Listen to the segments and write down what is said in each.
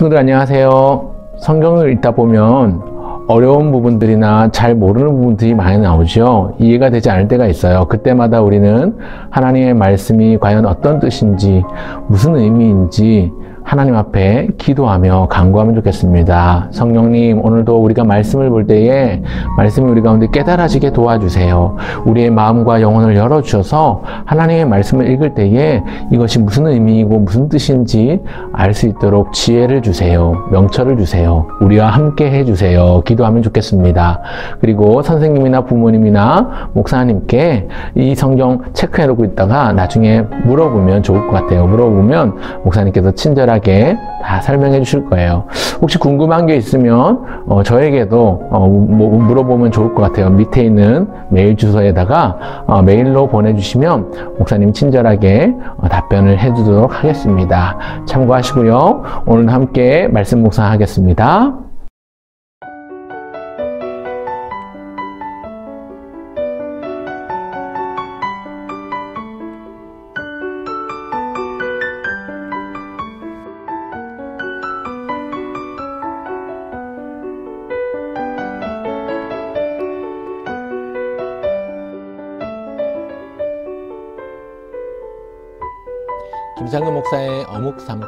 친구들 안녕하세요. 성경을 읽다 보면 어려운 부분들이나 잘 모르는 부분들이 많이 나오죠. 이해가 되지 않을 때가 있어요. 그때마다 우리는 하나님의 말씀이 과연 어떤 뜻인지, 무슨 의미인지 하나님 앞에 기도하며 간구하면 좋겠습니다. 성령님, 오늘도 우리가 말씀을 볼 때에 말씀이 우리 가운데 깨달아지게 도와주세요. 우리의 마음과 영혼을 열어주셔서 하나님의 말씀을 읽을 때에 이것이 무슨 의미이고 무슨 뜻인지 알 수 있도록 지혜를 주세요. 명철을 주세요. 우리와 함께 해주세요. 기도하면 좋겠습니다. 그리고 선생님이나 부모님이나 목사님께 이 성경 체크해놓고 있다가 나중에 물어보면 좋을 것 같아요. 물어보면 목사님께서 친절하게 다 설명해 주실 거예요. 혹시 궁금한 게 있으면 저에게도 물어보면 좋을 것 같아요. 밑에 있는 메일 주소에다가 메일로 보내주시면 목사님 친절하게 답변을 해주도록 하겠습니다. 참고하시고요. 오늘 함께 말씀 묵상하겠습니다. 김상근 목사의 어묵 삶기.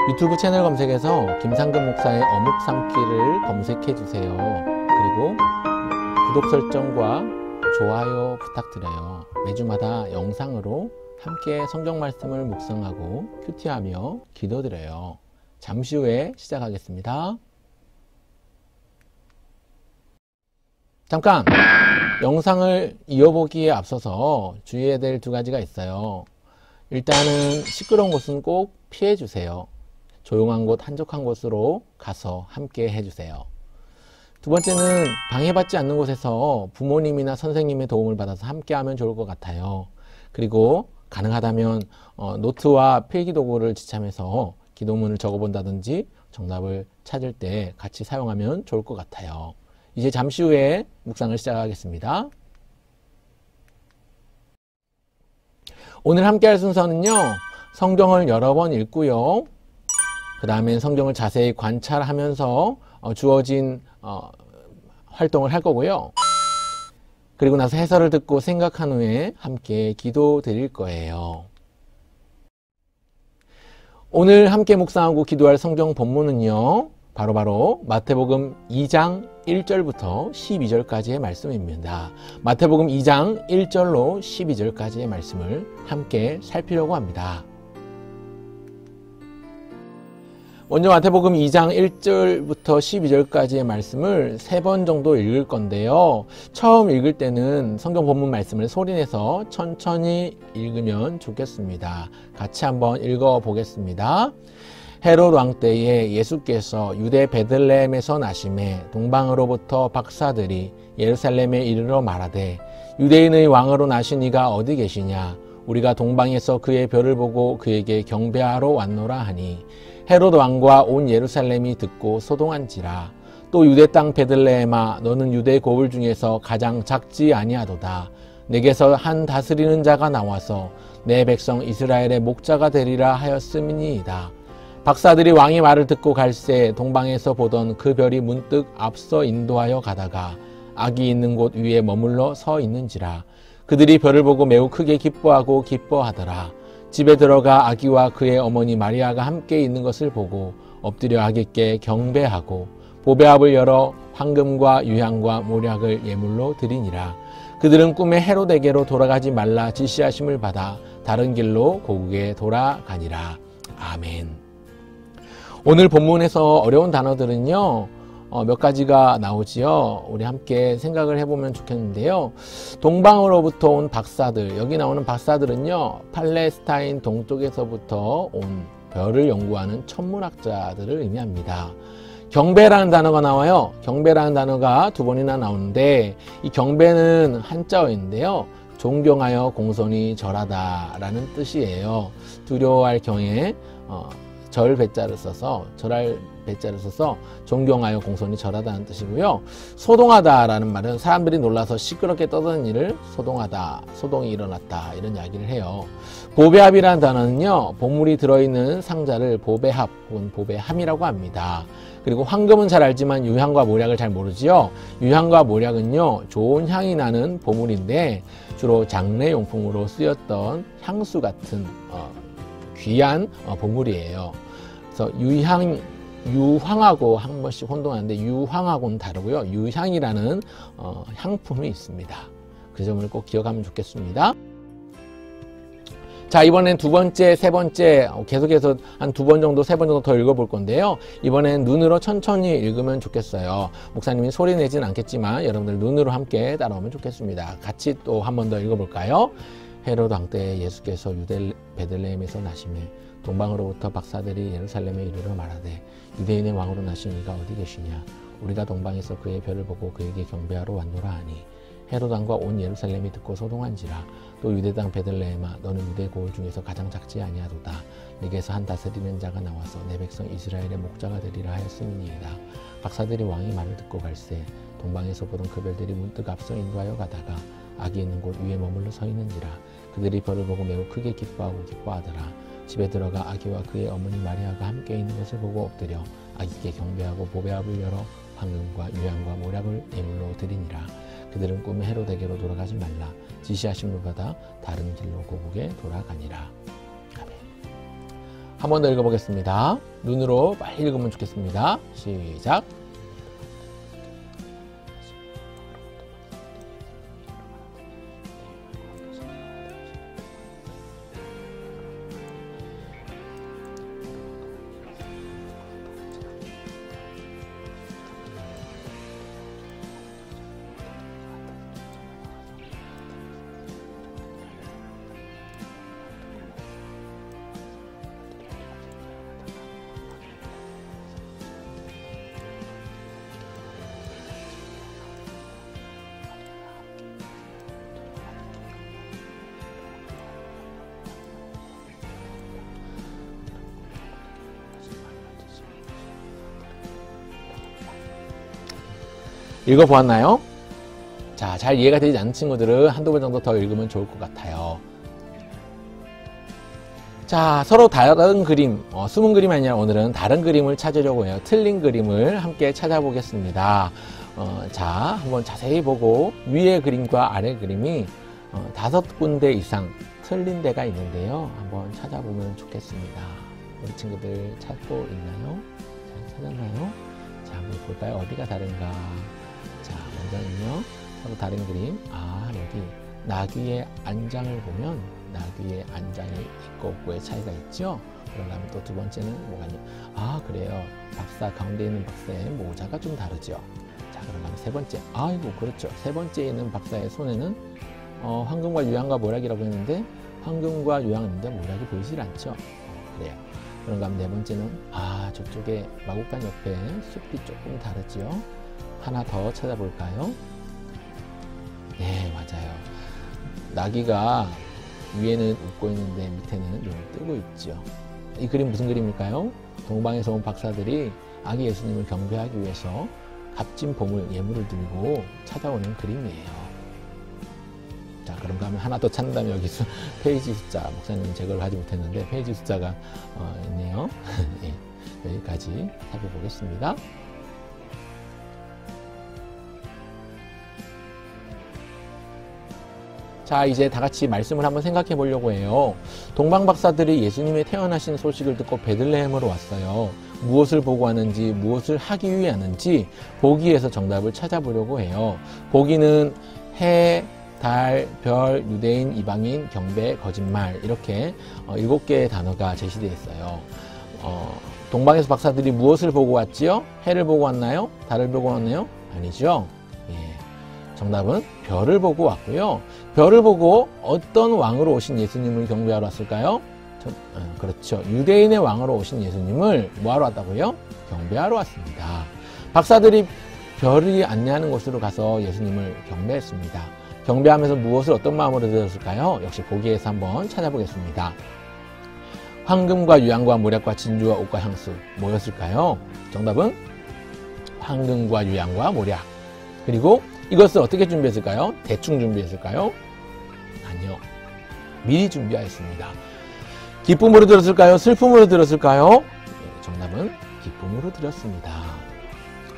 유튜브 채널 검색에서 김상근 목사의 어묵 삶기를 검색해 주세요. 그리고 구독 설정과 좋아요 부탁드려요. 매주마다 영상으로 함께 성경 말씀을 묵상하고 큐티하며 기도드려요. 잠시 후에 시작하겠습니다. 잠깐! 영상을 이어보기에 앞서서 주의해야 될 두 가지가 있어요. 일단은 시끄러운 곳은 꼭 피해 주세요. 조용한 곳, 한적한 곳으로 가서 함께 해주세요. 두 번째는 방해받지 않는 곳에서 부모님이나 선생님의 도움을 받아서 함께 하면 좋을 것 같아요. 그리고 가능하다면 노트와 필기도구를 지참해서 기도문을 적어본다든지 정답을 찾을 때 같이 사용하면 좋을 것 같아요. 이제 잠시 후에 묵상을 시작하겠습니다. 오늘 함께 할 순서는요, 성경을 여러 번 읽고요, 그 다음에 성경을 자세히 관찰하면서 주어진 활동을 할 거고요. 그리고 나서 해설을 듣고 생각한 후에 함께 기도 드릴 거예요. 오늘 함께 묵상하고 기도할 성경 본문은요, 바로 마태복음 2장 1절부터 12절까지의 말씀입니다. 마태복음 2장 1절로 12절까지의 말씀을 함께 살피려고 합니다. 먼저 마태복음 2장 1절부터 12절까지의 말씀을 3번 정도 읽을 건데요. 처음 읽을 때는 성경 본문 말씀을 소리내서 천천히 읽으면 좋겠습니다. 같이 한번 읽어 보겠습니다. 헤롯 왕 때에 예수께서 유대 베들레헴에서 나심에 동방으로부터 박사들이 예루살렘에 이르러 말하되 유대인의 왕으로 나신 이가 어디 계시냐? 우리가 동방에서 그의 별을 보고 그에게 경배하러 왔노라 하니 헤롯 왕과 온 예루살렘이 듣고 소동한지라. 또 유대 땅 베들레헴아, 너는 유대 고을 중에서 가장 작지 아니하도다. 내게서 한 다스리는 자가 나와서 내 백성 이스라엘의 목자가 되리라 하였음이니이다. 박사들이 왕의 말을 듣고 갈새 동방에서 보던 그 별이 문득 앞서 인도하여 가다가 아기 있는 곳 위에 머물러 서 있는지라. 그들이 별을 보고 매우 크게 기뻐하고 기뻐하더라. 집에 들어가 아기와 그의 어머니 마리아가 함께 있는 것을 보고 엎드려 아기께 경배하고 보배압을 열어 황금과 유향과 모략을 예물로 드리니라. 그들은 꿈에 헤롯에게로 돌아가지 말라 지시하심을 받아 다른 길로 고국에 돌아가니라. 아멘. 오늘 본문에서 어려운 단어들은요, 몇 가지가 나오지요. 우리 함께 생각을 해보면 좋겠는데요. 동방으로부터 온 박사들, 여기 나오는 박사들은요, 팔레스타인 동쪽에서부터 온 별을 연구하는 천문학자들을 의미합니다. 경배라는 단어가 나와요. 경배라는 단어가 2번이나 나오는데 이 경배는 한자어인데요, 존경하여 공손히 절하다 라는 뜻이에요. 두려워할 경에 절 배자를 써서 절할 배자를 써서 존경하여 공손히 절하다는 뜻이고요. 소동하다라는 말은 사람들이 놀라서 시끄럽게 떠드는 일을 소동하다, 소동이 일어났다 이런 이야기를 해요. 보배합이라는 단어는요, 보물이 들어있는 상자를 보배합 혹은 보배함이라고 합니다. 그리고 황금은 잘 알지만 유향과 모략을 잘 모르지요. 유향과 모략은요, 좋은 향이 나는 보물인데 주로 장례용품으로 쓰였던 향수 같은 귀한 보물이에요. 그래서 유황하고 한 번씩 혼동하는데 유황하고는 다르고요. 유향이라는 향품이 있습니다. 그 점을 꼭 기억하면 좋겠습니다. 자, 이번엔 두 번째, 세 번째 계속해서 한 두 번 정도, 세 번 정도 더 읽어볼 건데요. 이번엔 눈으로 천천히 읽으면 좋겠어요. 목사님이 소리 내진 않겠지만 여러분들 눈으로 함께 따라오면 좋겠습니다. 같이 또 한 번 더 읽어볼까요? 헤로드 왕 때 예수께서 유대 베들레헴에서 나시매 동방으로부터 박사들이 예루살렘에 이르러 말하되 유대인의 왕으로 나신 이가 어디 계시냐? 우리가 동방에서 그의 별을 보고 그에게 경배하러 왔노라 하니 헤로드 왕과 온 예루살렘이 듣고 소동한지라. 또 유대 땅 베들레헴아 너는 유대 고을 중에서 가장 작지 아니하도다. 네게서 한 다스리는 자가 나와서 내 백성 이스라엘의 목자가 되리라 하였음이니이다. 박사들이 왕의 말을 듣고 갈새 동방에서 보던 그 별들이 문득 앞서 인도하여 가다가 아기 있는 곳 위에 머물러 서 있는지라. 그들이 별을 보고 매우 크게 기뻐하고 기뻐하더라. 집에 들어가 아기와 그의 어머니 마리아가 함께 있는 것을 보고 엎드려 아기께 경배하고 보배합을 열어 황금과 유향과 모략을 예물로 드리니라. 그들은 꿈에 헤로데게로 돌아가지 말라. 지시하심을 받아 다른 길로 고국에 돌아가니라. 아멘. 한 번 더 읽어보겠습니다. 눈으로 빨리 읽으면 좋겠습니다. 시작. 읽어보았나요? 자, 잘 이해가 되지 않는 친구들은 한두 번 정도 더 읽으면 좋을 것 같아요. 자, 서로 다른 그림, 숨은 그림이 아니라 오늘은 다른 그림을 찾으려고 해요. 틀린 그림을 함께 찾아보겠습니다. 자, 한번 자세히 보고 위에 그림과 아래 그림이 5군데 이상 틀린 데가 있는데요. 한번 찾아보면 좋겠습니다. 우리 친구들 찾고 있나요? 잘 찾았나요? 자, 한번 볼까요? 어디가 다른가? 자, 먼저는요, 서로 다른 그림. 아, 여기 나귀의 안장을 보면 나귀의 안장이 있고 없고의 차이가 있죠? 그러면 또 두 번째는 뭐가 있냐? 아, 그래요. 박사 가운데 있는 박사의 모자가 좀 다르죠? 자, 그러면 세 번째. 아이고, 그렇죠. 세 번째에 있는 박사의 손에는 황금과 유향과 모략이라고 했는데 황금과 유향은 있는데 모략이 보이질 않죠? 그래요. 그런가 하면 네 번째는 저쪽에 마구간 옆에 숲이 조금 다르지요? 하나 더 찾아볼까요? 네, 맞아요. 나귀가 위에는 웃고 있는데 밑에는 눈을 뜨고 있죠. 이 그림 무슨 그림일까요? 동방에서 온 박사들이 아기 예수님을 경배하기 위해서 값진 보물, 예물을 들고 찾아오는 그림이에요. 자, 그런가 하면 하나 더 찾는다면 여기 페이지 숫자, 목사님 제거를 하지 못했는데 페이지 숫자가 있네요. 네, 여기까지 살펴보겠습니다. 자, 이제 다 같이 말씀을 한번 생각해 보려고 해요. 동방 박사들이 예수님의 태어나신 소식을 듣고 베들레헴으로 왔어요. 무엇을 보고 왔는지, 무엇을 하기 위해 왔는지 보기에서 정답을 찾아보려고 해요. 보기는 해, 달, 별, 유대인, 이방인, 경배, 거짓말 이렇게 7개의 단어가 제시되어 있어요. 동방에서 박사들이 무엇을 보고 왔지요? 해를 보고 왔나요? 달을 보고 왔나요? 아니죠. 정답은 별을 보고 왔고요. 별을 보고 어떤 왕으로 오신 예수님을 경배하러 왔을까요? 그렇죠. 유대인의 왕으로 오신 예수님을 뭐하러 왔다고요? 경배하러 왔습니다. 박사들이 별이 안내하는 곳으로 가서 예수님을 경배했습니다. 경배하면서 무엇을 어떤 마음으로 드렸을까요? 역시 보기에서 한번 찾아보겠습니다. 황금과 유향과 모략과 진주와 옷과 향수 뭐였을까요? 정답은 황금과 유향과 모략. 그리고 이것을 어떻게 준비했을까요? 대충 준비했을까요? 아니요. 미리 준비하였습니다. 기쁨으로 들었을까요? 슬픔으로 들었을까요? 정답은 기쁨으로 들었습니다.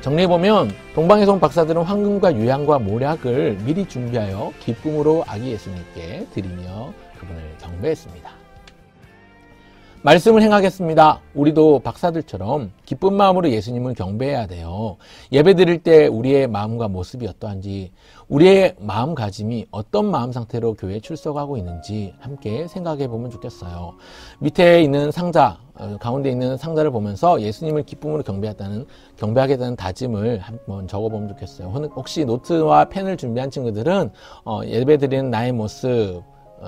정리해보면 동방에서 온 박사들은 황금과 유향과 모략을 미리 준비하여 기쁨으로 아기 예수님께 드리며 그분을 경배했습니다. 말씀을 행하겠습니다. 우리도 박사들처럼 기쁜 마음으로 예수님을 경배해야 돼요. 예배 드릴 때 우리의 마음과 모습이 어떠한지, 우리의 마음가짐이 어떤 마음 상태로 교회에 출석하고 있는지 함께 생각해 보면 좋겠어요. 밑에 있는 상자, 가운데 있는 상자를 보면서 예수님을 기쁨으로 경배하겠다는 다짐을 한번 적어보면 좋겠어요. 혹시 노트와 펜을 준비한 친구들은 예배 드리는 나의 모습,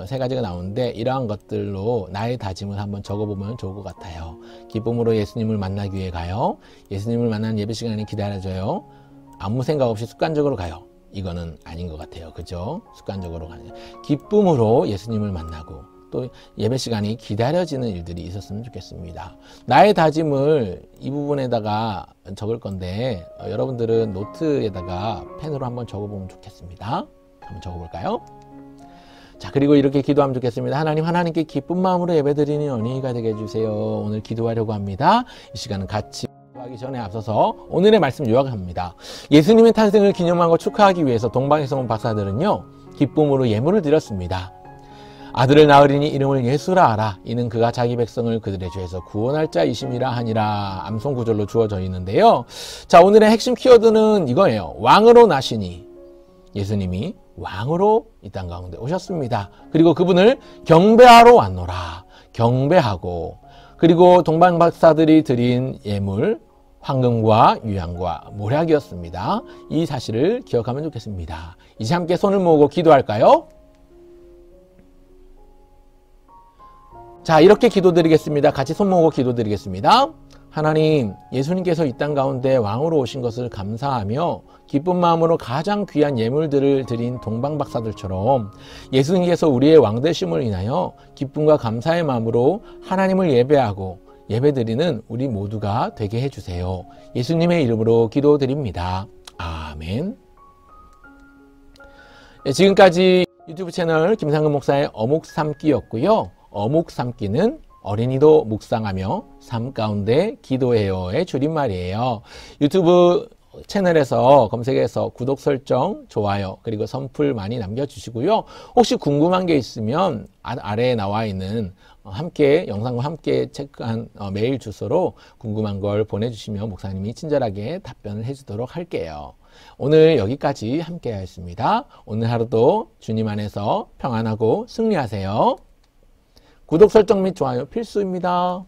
세 가지가 나오는데 이러한 것들로 나의 다짐을 한번 적어보면 좋을 것 같아요. 기쁨으로 예수님을 만나기 위해 가요. 예수님을 만나는 예배 시간에 기다려줘요. 아무 생각 없이 습관적으로 가요. 이거는 아닌 것 같아요. 그죠? 습관적으로 가요. 기쁨으로 예수님을 만나고 또 예배 시간이 기다려지는 일들이 있었으면 좋겠습니다. 나의 다짐을 이 부분에다가 적을 건데 여러분들은 노트에다가 펜으로 한번 적어보면 좋겠습니다. 한번 적어볼까요? 자, 그리고 이렇게 기도하면 좋겠습니다. 하나님께 기쁜 마음으로 예배드리는 연희가 되게 해주세요. 오늘 기도하려고 합니다. 이 시간은 같이 기도하기 전에 앞서서 오늘의 말씀 요약합니다. 예수님의 탄생을 기념하고 축하하기 위해서 동방에서 온 박사들은요, 기쁨으로 예물을 드렸습니다. 아들을 낳으리니 이름을 예수라 하라. 이는 그가 자기 백성을 그들의 죄에서 구원할 자이심이라 하니라. 암송 구절로 주어져 있는데요. 자, 오늘의 핵심 키워드는 이거예요. 왕으로 나시니. 예수님이 왕으로 이 땅 가운데 오셨습니다. 그리고 그분을 경배하러 왔노라. 경배하고, 그리고 동방 박사들이 드린 예물 황금과 유향과 모략이었습니다. 이 사실을 기억하면 좋겠습니다. 이제 함께 손을 모으고 기도할까요? 자, 이렇게 기도드리겠습니다. 같이 손 모으고 기도드리겠습니다. 하나님, 예수님께서 이 땅 가운데 왕으로 오신 것을 감사하며 기쁜 마음으로 가장 귀한 예물들을 드린 동방 박사들처럼 예수님께서 우리의 왕되심을 인하여 기쁨과 감사의 마음으로 하나님을 예배하고 예배드리는 우리 모두가 되게 해주세요. 예수님의 이름으로 기도드립니다. 아멘. 네, 지금까지 유튜브 채널 김상근 목사의 어묵삼기였고요. 어묵삼기는 어린이도 묵상하며 삶 가운데 기도해요의 줄임말이에요. 유튜브 채널에서 검색해서 구독 설정, 좋아요, 그리고 선풀 많이 남겨주시고요. 혹시 궁금한 게 있으면 아래에 나와 있는 함께 영상과 함께 체크한 메일 주소로 궁금한 걸 보내주시면 목사님이 친절하게 답변을 해주도록 할게요. 오늘 여기까지 함께 하였습니다. 오늘 하루도 주님 안에서 평안하고 승리하세요. 구독 설정 및 좋아요 필수입니다.